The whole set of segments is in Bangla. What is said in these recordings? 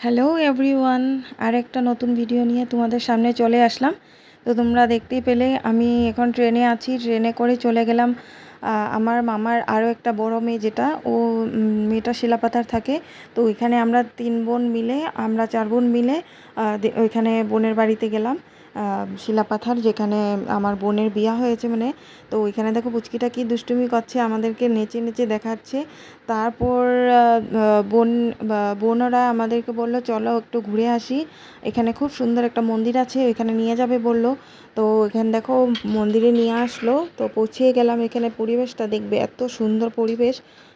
হ্যালো এভরিওয়ান, আর একটা নতুন ভিডিও নিয়ে তোমাদের সামনে চলে আসলাম। তো তোমরা দেখতেই পেলে আমি এখন ট্রেনে আছি। ট্রেনে করে চলে গেলাম আমার মামার আরও একটা বড় মেয়ে, যেটা মেয়েটা শিলাপাথার থাকে। তো ওইখানে আমরা 3 বোন মিলে, আমরা 4 বোন মিলে ওইখানে বোনের বাড়িতে গেলাম, শিলাপাথার, যেখানে আমার বোনের বিয়া হয়েছে। তো ওইখানে দেখো পুচকিটা কি দুষ্টুমি করছে, আমাদেরকে নেচে নেচে দেখাচ্ছে। তারপর বোনরা আমাদেরকে বললো চলো একটু ঘুরে আসি, এখানে খুব সুন্দর একটা মন্দির আছে, এখানে নিয়ে যাবে বললো। তো এখানে দেখো মন্দিরে নিয়ে আসলো। তো পৌঁছে গেলাম, এখানে পরিবেশটা দেখবে, এত সুন্দর পরিবেশ,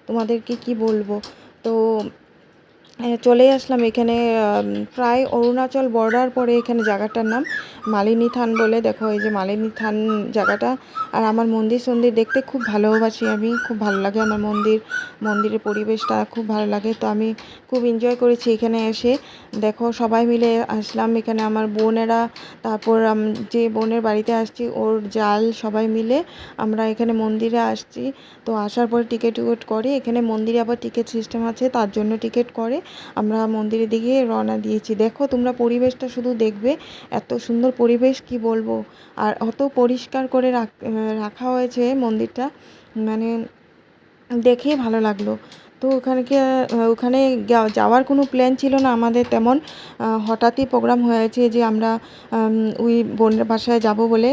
তোমাদেরকে কি বলবো। তো চলে আসলাম এখানে, প্রায় অরুণাচল বর্ডার পরে এখানে জায়গাটার নাম মালিনী থান বলে। দেখো এই যে মালিনী থান জায়গাটা। আর আমার মন্দির দেখতে খুব ভালোবাসি, আমি খুব ভালো লাগে আমার মন্দিরের পরিবেশটা খুব ভালো লাগে। তো আমি খুব এনজয় করেছি এখানে এসে। দেখো সবাই মিলে আসলাম এখানে, আমার বোনেরা, তারপর যে বোনের বাড়িতে আসছি ওর জাল, সবাই মিলে আমরা এখানে মন্দিরে আসছি। তো আসার পর টিকিট করে, এখানে মন্দিরে আবার টিকিট সিস্টেম আছে, তার জন্য টিকিট করে আমরা মন্দিরের দিকে রওনা দিয়েছি। দেখো তোমরা পরিবেশটা শুধু দেখবে, এত সুন্দর পরিবেশ কি বলবো। আর অত পরিষ্কার করে রাখা হয়েছে মন্দিরটা, মানে দেখেই ভালো লাগলো। তো ওখানে যাওয়ার কোনো প্ল্যান ছিল না আমাদের তেমন, হঠাৎই প্রোগ্রাম হয়েছে যে আমরা ওই বোনের বাসায় যাব বলে।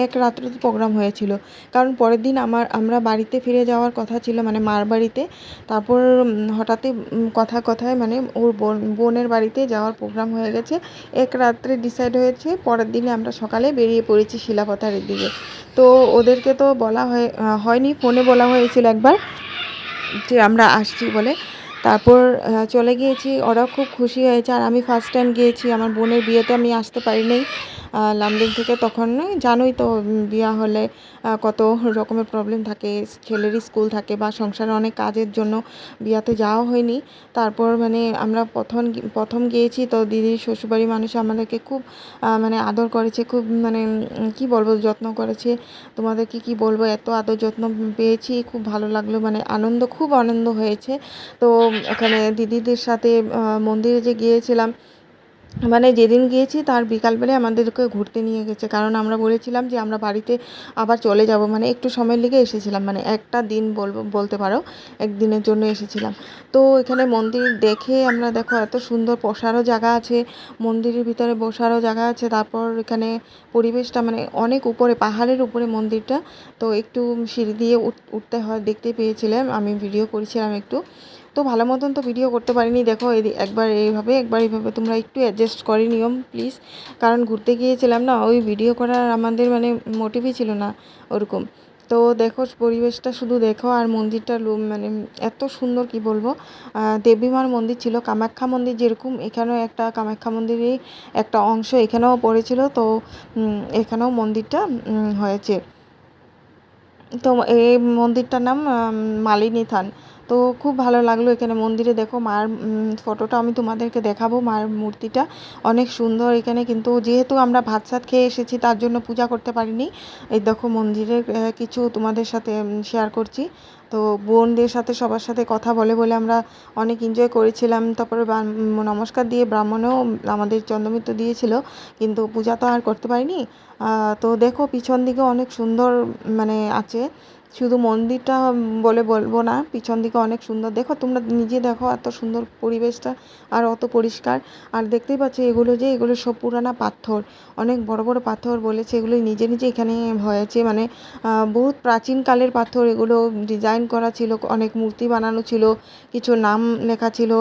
এক রাত্রে প্রোগ্রাম হয়েছিল, কারণ পরের দিন আমরা বাড়িতে ফিরে যাওয়ার কথা ছিল, মানে মার বাড়িতে। তারপর হঠাৎই কথায় মানে ওর বোনের বাড়িতে যাওয়ার প্রোগ্রাম হয়ে গেছে। এক রাত্রে ডিসাইড হয়েছে, পরের দিনে আমরা সকালে বেরিয়ে পড়েছি শিলাপথারের দিকে। তো ওদেরকে তো বলা হয়নি, ফোনে বলা হয়েছিল একবার যে আমরা আসছি বলে। তারপর চলে গিয়েছি, ওরাও খুব খুশি হয়েছে। আর আমি ফার্স্ট টাইম গিয়েছি, আমার বোনের বিয়েতে আমি আসতে পারিনি লামডিং থেকে। তখন জানোই তো বিয়ে হলে কত রকমের প্রবলেম থাকে, ছেলেরই স্কুল থাকে বা সংসারে অনেক কাজের জন্য বিয়াতে যাওয়া হয়নি। তারপর আমরা প্রথম গিয়েছি, তো দিদির শ্বশুরবাড়ির মানুষ আমাদেরকে খুব মানে আদর করেছে, খুব কি বলবো, যত্ন করেছে। তোমাদেরকে কি বলবো, এত আদর যত্ন পেয়েছি, খুব ভালো লাগলো, খুব আনন্দ হয়েছে। তো ওখানে দিদিদের সাথে মন্দিরে যে গিয়েছিলাম, যেদিন গিয়েছি তার বিকালবেলায় আমাদেরকে ঘুরতে নিয়ে গেছে, কারণ আমরা বলেছিলাম যে আমরা বাড়িতে আবার চলে যাব, একটু সময় লেগে এসেছিলাম, একটা দিন বলতে পারো, একদিনের জন্য এসেছিলাম। তো এখানে মন্দির দেখে আমরা, দেখো এত সুন্দর বসারও জায়গা আছে, মন্দিরের ভিতরে বসারও জায়গা আছে। তারপর এখানে পরিবেশটা অনেক উপরে, পাহাড়ের উপরে মন্দিরটা। তো একটু সিঁড়ি দিয়ে উঠতে হয়, দেখতে পেয়েছিলাম, আমি ভিডিও করেছিলাম একটু। তো ভালো মতন তো ভিডিও করতে পারিনি। দেখো একবার এইভাবে তোমরা একটু অ্যাডজাস্ট করে নিও প্লিজ, কারণ ঘুরতে গিয়েছিলাম না, ওই ভিডিও করার আমাদের মোটিভই ছিল না ওরকম। তো দেখো পরিবেশটা শুধু দেখো, আর মন্দিরটা এত সুন্দর কি বলবো। দেবীমার মন্দির ছিল, কামাখ্যা মন্দির যেরকম, এখানেও একটা কামাখ্যা মন্দিরের একটা অংশ এখানেও পড়েছিল। তো এখানেও মন্দিরটা হয়েছে। তো এই মন্দিরটার নাম মালিনী থান। তো খুব ভালো লাগলো এখানে মন্দিরে। দেখো মার ফটোটা আমি তোমাদেরকে দেখাবো, মার মূর্তিটা অনেক সুন্দর এখানে। কিন্তু যেহেতু আমরা ভাত সাত খেয়ে এসেছি, তার জন্য পূজা করতে পারিনি। এই দেখো মন্দিরের কিছু তোমাদের সাথে শেয়ার করছি। তো বোনদের সাথে সবার সাথে কথা বলে আমরা অনেক এনজয় করেছিলাম। তারপরে নমস্কার দিয়ে ব্রাহ্মণেও আমাদের চন্দ্রমিত্র দিয়েছিল, কিন্তু পূজা তো আর করতে পারিনি। তো দেখো পিছন দিকে অনেক সুন্দর আছে, শুধু মন্দিরটা বলে বলবো না, পিছন দিকে অনেক সুন্দর। দেখো তোমরা নিজে দেখো, এত সুন্দর পরিবেশটা, আর অত পরিষ্কার। আর দেখতেই পাচ্ছ এগুলো সব পুরানা পাথর, অনেক বড় বড় পাথর বলেছে, এগুলো নিজে এখানে হয়েছে, বহুত প্রাচীনকালের পাথর। এগুলো ডিজাইন করা ছিল, অনেক মূর্তি বানানো ছিল, কিছু নাম লেখা ছিল।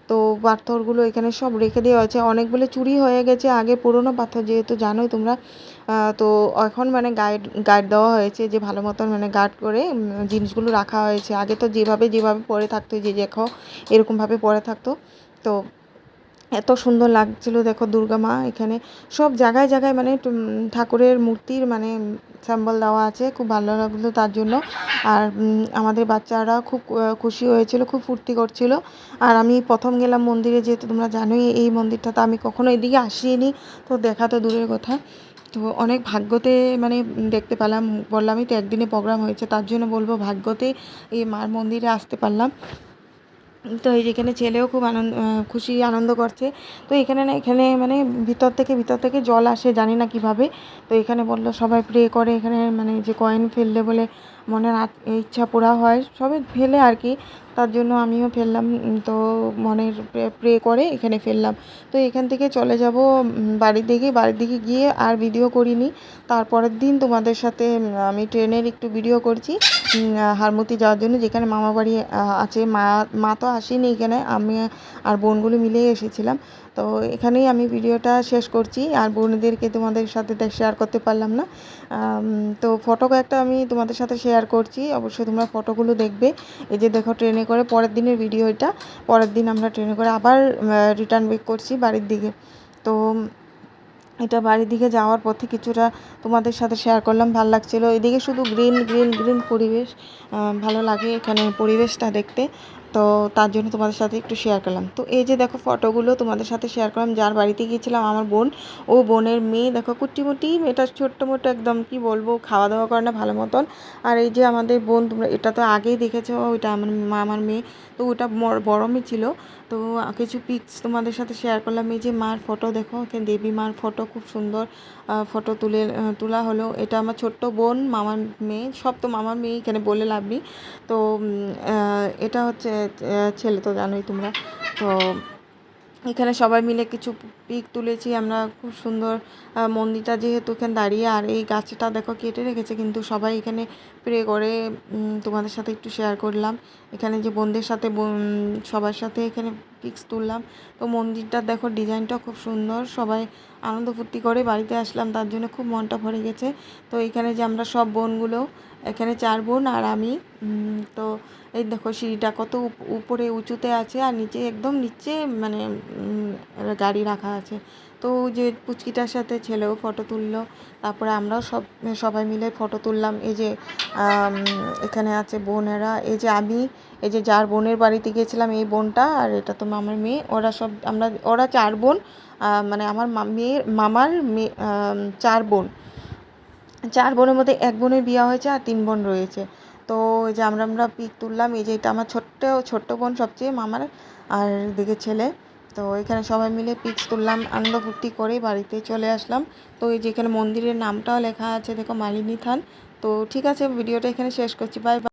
তো পাথরগুলো এখানে সব রেখে দেওয়া হয়েছে, অনেকগুলো চুরি হয়ে গেছে আগে, পুরনো পাথর যেহেতু, জানোই তোমরা। তো এখন গাইড দেওয়া হয়েছে, যে ভালো মতন গার্ড করে জিনিসগুলো রাখা হয়েছে। আগে তো যেভাবে পড়ে থাকতো, যে দেখো এরকমভাবে পড়ে থাকতো। তো এত সুন্দর লাগছিল। দেখো দুর্গা মা এখানে সব জায়গায় ঠাকুরের মূর্তির স্যাম্বল দেওয়া আছে, খুব ভালো লাগলো তার জন্য। আর আমাদের বাচ্চারা খুব খুশি হয়েছিল, খুব ফুর্তি করছিল। আর আমি প্রথম গেলাম মন্দিরে, যেহেতু তোমরা জানোই এই মন্দিরটা, তো আমি কখনো এদিকে আসিনি, তো দেখা তো দূরের কথা। তো অনেক ভাগ্যতে দেখতে পেলাম, বললামই তো একদিনে প্রোগ্রাম হয়েছে, তার জন্য বলবো ভাগ্যতে এই মার মন্দিরে আসতে পারলাম। তো এই যেখানে ছেলেও খুব খুশি আনন্দ করছে। তো এখানে না এখানে মানে ভিতর থেকে জল আসে জানি না কিভাবে। তো এখানে বললো সবাই প্রে করে এখানে মানে যে কয়েন ফেললে বলে মনের ইচ্ছা পুরা হয়, সবাই ফেলে আর কি। তার জন্য আমিও ফেললাম। তো মনের প্রে করে এখানে ফেললাম। তো এখান থেকে চলে যাব বাড়ির দিকে গিয়ে আর ভিডিও করিনি। তারপরের দিন তোমাদের সাথে আমি ট্রেনের একটু ভিডিও করছি হারমতি যাওয়ার জন্য, যেখানে মামা বাড়ি আছে। মা তো আসেনি এখানে, আমি আর বোনগুলো মিলেই এসেছিলাম। তো এখানেই আমি ভিডিওটা শেষ করছি, আর বোনদেরকে তোমাদের সাথে শেয়ার করতে পারলাম না। তো ফটো কয়েকটা আমি তোমাদের সাথে শেয়ার করছি, অবশ্যই তোমরা ফটোগুলো দেখবে। এই যে দেখো ট্রেনে করে পরের দিনের ভিডিও এটা। পরের দিন আমরা ট্রেনে করে আবার রিটার্ন ব্যাক করছি বাড়ির দিকে। তো এটা বাড়ির দিকে যাওয়ার পথে কিছুটা তোমাদের সাথে শেয়ার করলাম, ভালো লাগছিলো। এদিকে শুধু গ্রিন গ্রিন গ্রিন পরিবেশ, ভালো লাগে এখানে পরিবেশটা দেখতে। তো তার জন্য তোমাদের সাথে একটু শেয়ার করলাম। তো এই যে দেখো ফটোগুলো তোমাদের সাথে শেয়ার করলাম, যার বাড়িতে গিয়েছিলাম আমার বোন, ও বোনের মেয়ে দেখো কুটিমুটি মেয়েটা, ছোট্ট মোটো একদম কি বলবো, খাওয়া দাওয়া করে না ভালো মতন। আর এই যে আমাদের বোন, তোমরা এটা তো আগেই দেখেছো, ওইটা আমার মেয়ে। তো ওটা বড় মেয়ে ছিল। তো কিছু পিকস তোমাদের সাথে শেয়ার করলাম। এই যে মার ফটো দেখো, এখানে দেবী মার ফটো, খুব সুন্দর ফটো তোলা হলো। এটা আমার ছোট্ট বোন, মামার মেয়ে, সব তো মামার মেয়ে, এখানে বলে লাভ নেই। তো এটা হচ্ছে ছেলে, তো জানোই তোমরা। তো এখানে সবাই মিলে কিছু পিক তুলেছি আমরা, খুব সুন্দর। মন্দিরটা যেহেতু এখানে দাঁড়িয়ে, আর এই গাছটা দেখো কেটে রেখেছে, কিন্তু সবাই এখানে প্রে করে। তোমাদের সাথে একটু শেয়ার করলাম। এখানে যে বোনদের সাথে সবার সাথে এখানে পিক্স তুললাম। তো মন্দিরটা দেখো ডিজাইনটা খুব সুন্দর, সবাই আনন্দ ফুর্তি করে বাড়িতে আসলাম, তার জন্য খুব মনটা ভরে গেছে। তো এখানে যে আমরা সব বোনগুলো, এখানে 4 বোন আর আমি। তো এই দেখো সিঁড়িটা কত উপরে উঁচুতে আছে, আর নিচে একদম নিচে মানে গাড়ি রাখা আছে। তো যে পুচকিটার সাথে ছেলেও ফটো তুললো, তারপরে আমরাও সবাই মিলে ফটো তুললাম। এই যে এখানে আছে বোনেরা, এই যে আমি, এই যে যার বোনের বাড়িতে গিয়েছিলাম এই বোনটা, আর এটা তো মামার মেয়ে। ওরা 4 বোন, মানে আমার মামার মেয়ে, 4 বোন। 4 বোনের মধ্যে 1 বোনের বিয়ে হয়েছে আর 3 বোন রয়েছে। তো এই যে আমরা পিক তুললাম। এই যে এটা আমার ছোট্ট বোন সবচেয়ে মামার, আর এদিকে ছেলে। তো এখানে সবাই মিলে পিক্স তুললাম, আনন্দ ফুর্তি করে বাড়িতে চলে আসলাম। তো এই যে এখানে মন্দিরের নামটাও লেখা আছে দেখো, মালিনী থান। তো ঠিক আছে, ভিডিওটা এখানে শেষ করছি, বাই বাই।